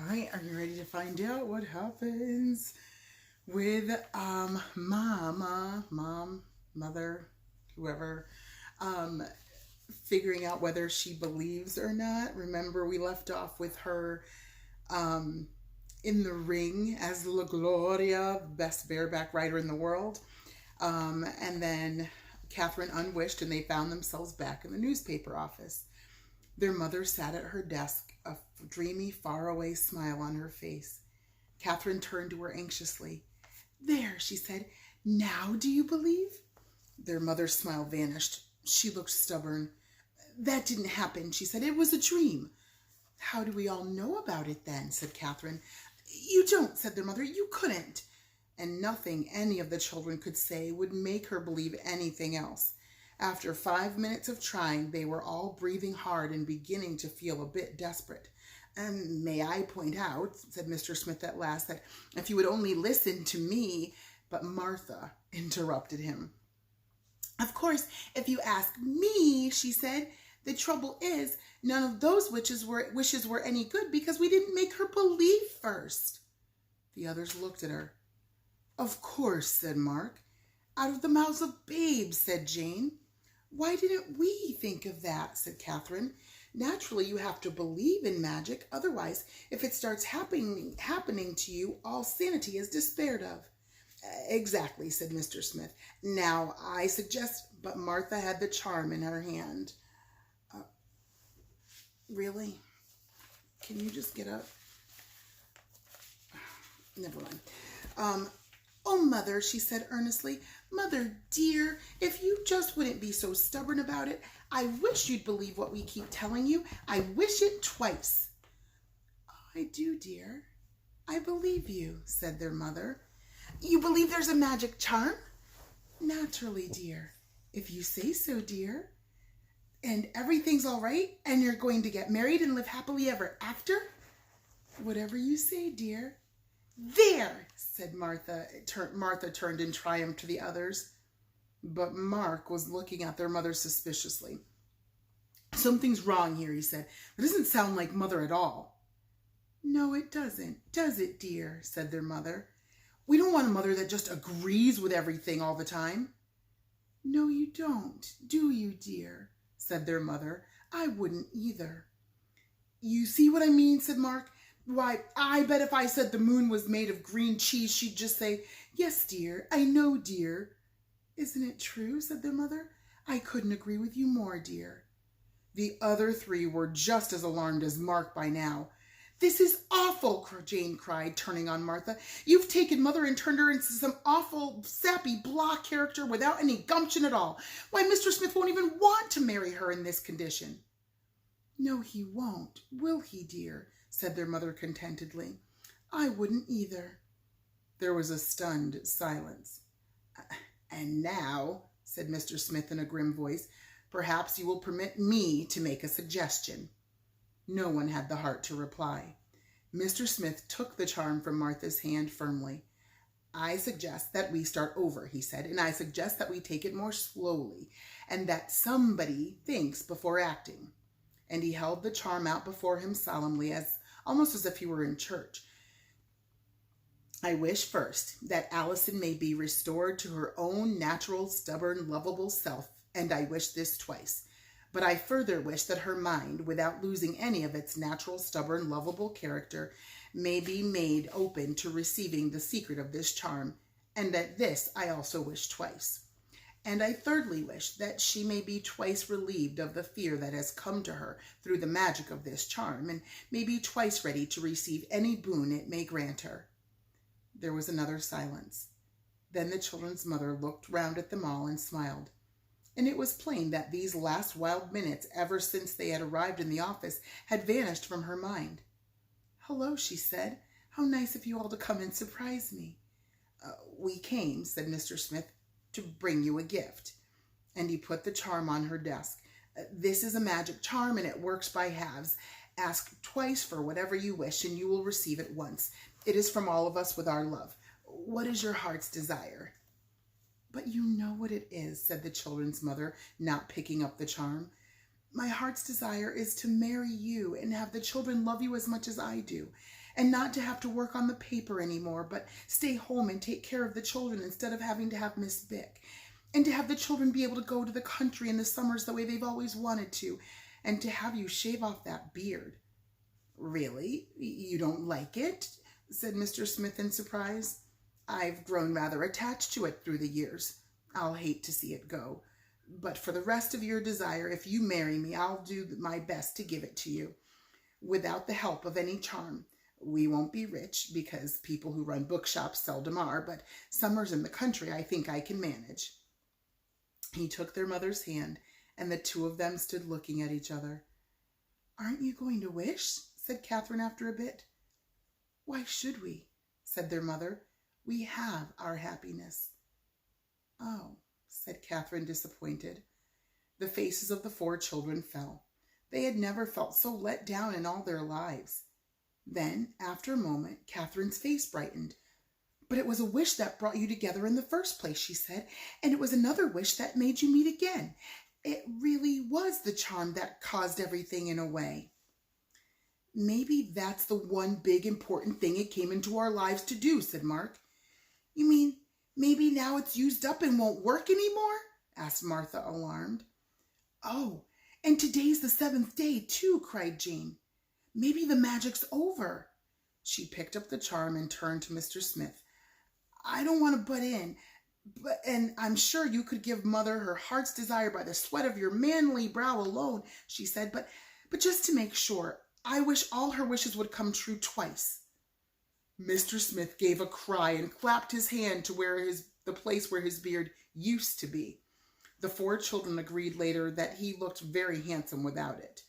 right, are you ready to find out what happens with mother, whoever, um, figuring out whether she believes or not? Remember, we left off with her um, in the ring as La Gloria, best bareback rider in the world. And then Catherine unwished, and they found themselves back in the newspaper office. Their mother sat at her desk, a dreamy, faraway smile on her face. Catherine turned to her anxiously. "There," she said. "Now do you believe?" Their mother's smile vanished. She looked stubborn. "That didn't happen," she said. "It was a dream." "How do we all know about it then?" said Catherine. "You don't," said their mother. "You couldn't." And nothing any of the children could say would make her believe anything else. After 5 minutes of trying, they were all breathing hard and beginning to feel a bit desperate. "And may I point out," said Mr. Smith at last, "that if you would only listen to me—" But Martha interrupted him. "Of course, if you ask me," she said, "the trouble is, none of those wishes were any good because we didn't make her believe first." The others looked at her. "Of course," said Mark. "Out of the mouths of babes," said Jane. "Why didn't we think of that?" said Catherine. "Naturally, you have to believe in magic. Otherwise, if it starts happening to you, all sanity is despaired of." "Exactly," said Mr. Smith. "Now, I suggest—" But Martha had the charm in her hand. Really? Can you just get up? Never mind. "Oh, Mother," she said earnestly. "Mother, dear, if you just wouldn't be so stubborn about it. I wish you'd believe what we keep telling you. I wish it twice." "I do, dear. I believe you," said their mother. "You believe there's a magic charm?" "Naturally, dear. If you say so, dear." "And everything's all right? And you're going to get married and live happily ever after?" "Whatever you say, dear." "There!" said Martha. Martha turned in triumph to the others. But Mark was looking at their mother suspiciously. "Something's wrong here," he said. "That doesn't sound like Mother at all." "No, it doesn't, does it, dear?" said their mother. "We don't want a mother that just agrees with everything all the time." "No, you don't, do you, dear?" said their mother. "I wouldn't either." "You see what I mean?" said Mark. "Why, I bet if I said the moon was made of green cheese, she'd just say, 'Yes, dear, I know, dear.'" "Isn't it true?" said their mother. "I couldn't agree with you more, dear." The other three were just as alarmed as Mark by now. "This is awful," Jane cried, turning on Martha. "You've taken Mother and turned her into some awful, sappy, blah character without any gumption at all. Why, Mr. Smith won't even want to marry her in this condition." "No, he won't, will he, dear?" said their mother contentedly. "I wouldn't either." There was a stunned silence. "And now," said Mr. Smith in a grim voice, "perhaps you will permit me to make a suggestion." No one had the heart to reply. Mr. Smith took the charm from Martha's hand firmly. "I suggest that we start over," he said, "and I suggest that we take it more slowly, and that somebody thinks before acting." And he held the charm out before him solemnly, almost as if he were in church. "I wish first that Allison may be restored to her own natural, stubborn, lovable self, and I wish this twice. But I further wish that her mind, without losing any of its natural, stubborn, lovable character, may be made open to receiving the secret of this charm, and that this I also wish twice. And I thirdly wish that she may be twice relieved of the fear that has come to her through the magic of this charm, and may be twice ready to receive any boon it may grant her." There was another silence. Then the children's mother looked round at them all and smiled. And it was plain that these last wild minutes, ever since they had arrived in the office, had vanished from her mind. "Hello," she said. "How nice of you all to come and surprise me." "We came," said Mr. Smith, "to bring you a gift." And he put the charm on her desk. "This is a magic charm, and it works by halves. Ask twice for whatever you wish, and you will receive it once. It is from all of us with our love. What is your heart's desire?" "But you know what it is," said the children's mother, not picking up the charm. My heart's desire is to marry you and have the children love you as much as I do, and not to have to work on the paper anymore, but stay home and take care of the children instead of having to have Miss Bick, and to have the children be able to go to the country in the summers the way they've always wanted to, and to have you shave off that beard." "Really? You don't like it?" said Mr. Smith in surprise. "I've grown rather attached to it through the years. I'll hate to see it go. But for the rest of your desire, if you marry me, I'll do my best to give it to you, without the help of any charm. We won't be rich, because people who run bookshops seldom are, but summers in the country I think I can manage." He took their mother's hand, and the two of them stood looking at each other. "Aren't you going to wish?" said Catherine after a bit. "Why should we?" said their mother. "We have our happiness." "Oh," said Catherine, disappointed. The faces of the 4 children fell. They had never felt so let down in all their lives. Then, after a moment, Catherine's face brightened. "But it was a wish that brought you together in the first place," she said, "and it was another wish that made you meet again. It really was the charm that caused everything in a way." "Maybe that's the one big important thing it came into our lives to do," said Mark. "You mean maybe now it's used up and won't work anymore?" asked Martha, alarmed. "Oh, and today's the 7th day, too," cried Jane. "Maybe the magic's over." She picked up the charm and turned to Mr. Smith. "I don't want to butt in, and I'm sure you could give Mother her heart's desire by the sweat of your manly brow alone," she said, but just to make sure, I wish all her wishes would come true twice." Mr. Smith gave a cry and clapped his hand to the place where his beard used to be. The 4 children agreed later that he looked very handsome without it.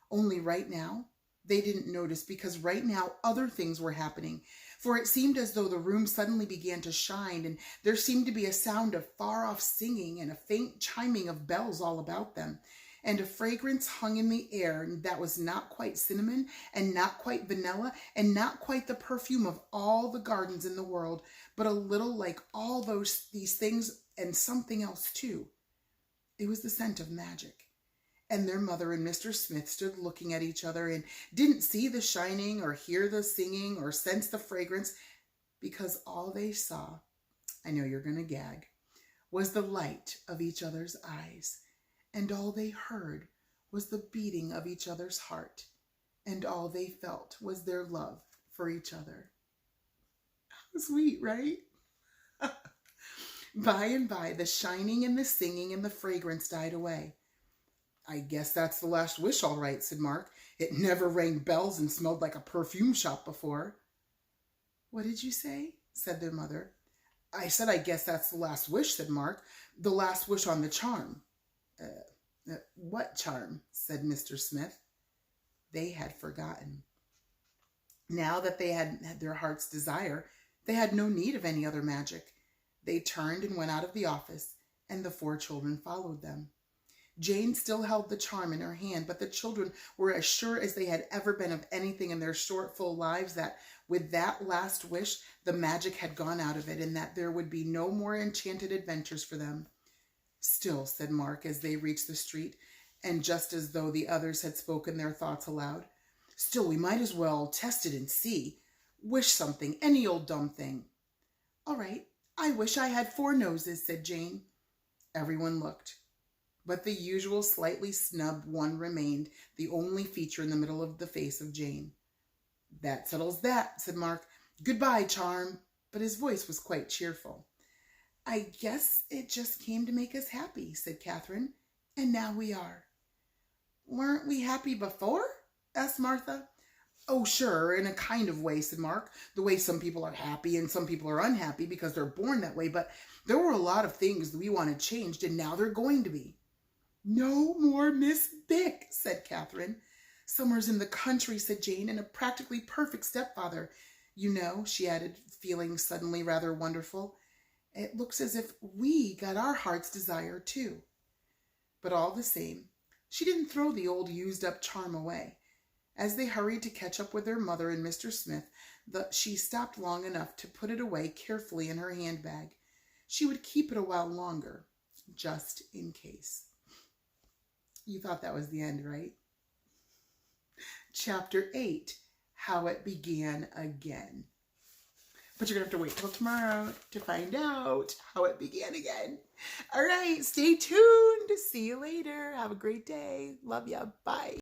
Only right now, they didn't notice, because right now other things were happening, for it seemed as though the room suddenly began to shine, and there seemed to be a sound of far-off singing and a faint chiming of bells all about them, and a fragrance hung in the air that was not quite cinnamon and not quite vanilla and not quite the perfume of all the gardens in the world, but a little like all these things and something else too. It was the scent of magic. And their mother and Mr. Smith stood looking at each other and didn't see the shining or hear the singing or sense the fragrance, because all they saw, I know you're going to gag, was the light of each other's eyes. And all they heard was the beating of each other's heart, and all they felt was their love for each other. Sweet, right? By and by, the shining and the singing and the fragrance died away. "I guess that's the last wish, all right," said Mark. "It never rang bells and smelled like a perfume shop before." "What did you say?" said their mother. "I said I guess that's the last wish," said Mark. "The last wish on the charm." What charm?" said Mr. Smith. They had forgotten. Now that they had their heart's desire, they had no need of any other magic. They turned and went out of the office, and the 4 children followed them. Jane still held the charm in her hand, but the children were as sure as they had ever been of anything in their short, full lives that with that last wish, the magic had gone out of it, and that there would be no more enchanted adventures for them. "Still," said Mark as they reached the street, and just as though the others had spoken their thoughts aloud, "still, we might as well test it and see. Wish something, any old dumb thing." "All right, I wish I had 4 noses," said Jane. Everyone looked, but the usual slightly snubbed one remained, the only feature in the middle of the face of Jane. "That settles that," said Mark. "Goodbye, charm." But his voice was quite cheerful. "I guess it just came to make us happy," said Catherine, "and now we are." "Weren't we happy before?" asked Martha. "Oh, sure, in a kind of way," said Mark. "The way some people are happy and some people are unhappy because they're born that way, but there were a lot of things that we wanted changed, and now they're going to be." "No more Miss Bick," said Catherine. "Summers in the country," said Jane, "and a practically perfect stepfather. You know," she added, feeling suddenly rather wonderful, "it looks as if we got our heart's desire too." But all the same, she didn't throw the old used-up charm away. As they hurried to catch up with their mother and Mr. Smith, she stopped long enough to put it away carefully in her handbag. She would keep it a while longer, just in case. You thought that was the end, right? Chapter 8, How It Began Again. But you're going to have to wait till tomorrow to find out how it began again. All right, stay tuned. See you later. Have a great day. Love ya. Bye.